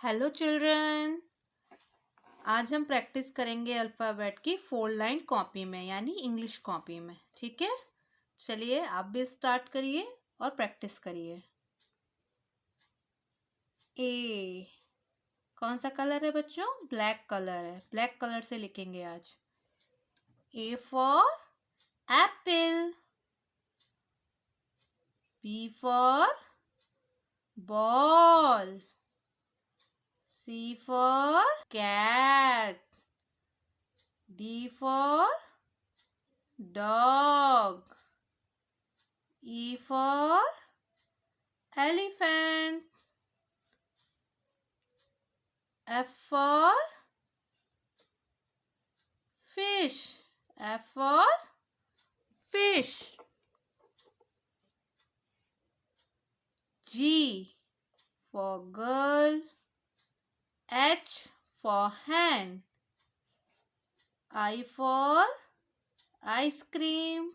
Hello children, आज हम practice करेंगे अल्फ़ाबेट की 4 लाइन कॉपी में यानी इंग्लिश कॉपी में। ठीक है, चलिए आप भी स्टार्ट करिए और प्रैक्टिस करिए। ए कौन सा कलर है बच्चों? ब्लैक कलर है। ब्लैक कलर से लिखेंगे आज। A for apple, B for ball, C for cat, D for dog, E for elephant, F for fish, F for fish, G for girl, H for hand, I for ice cream,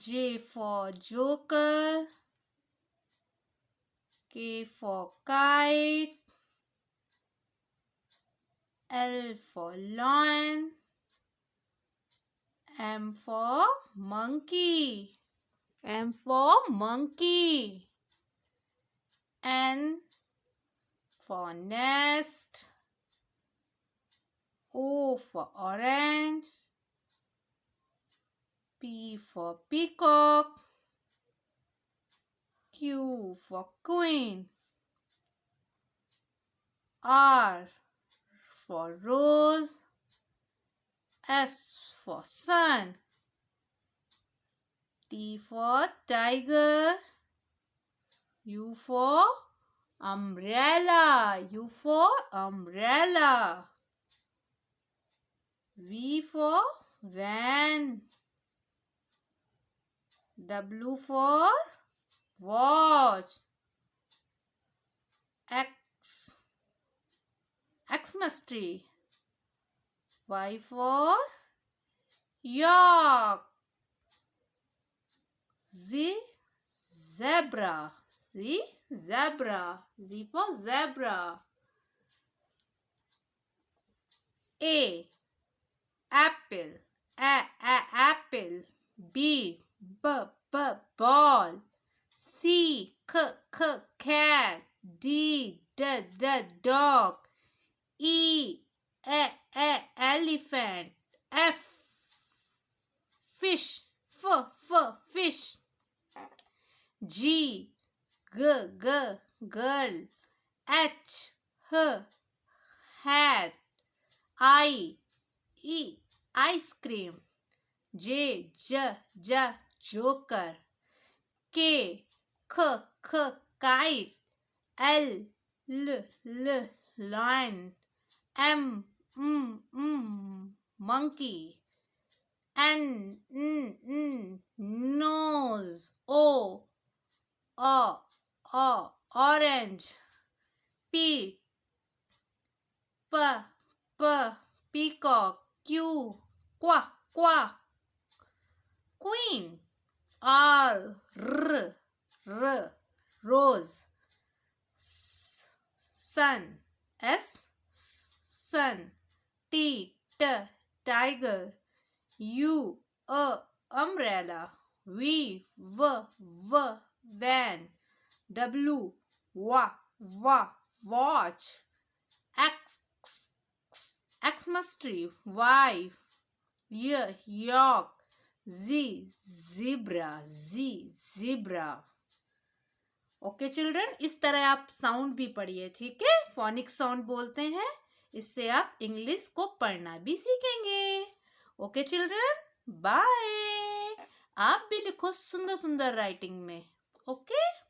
J for joker, K for kite, L for lion, M for monkey, M for monkey, N for nest, O for orange, P for peacock, Q for queen, R for rose, S for sun, T for tiger, U for umbrella, U for umbrella, V for van, W for watch, Xmas tree, Y for York, Z zebra, Z zebra, Z for zebra, A apple, apple, B ball, C cat, D dog, E elephant, F fish, fish, G girl, H hat, I ice cream, J joker, K kite, L lion, M monkey, N nose, O orange, P peacock, Q quack, queen, R rose, sun, S sun, T tiger, U umbrella, V van, W watch, Xmas tree, Y York, Z zebra. Okay children, इस तरह आप sound भी पढ़िए। ठीक है, phonic sound बोलते हैं। इससे आप इंग्लिश को पढ़ना भी सीखेंगे। Okay children, bye. आप भी लिखो सुंदर सुंदर राइटिंग में। ओके।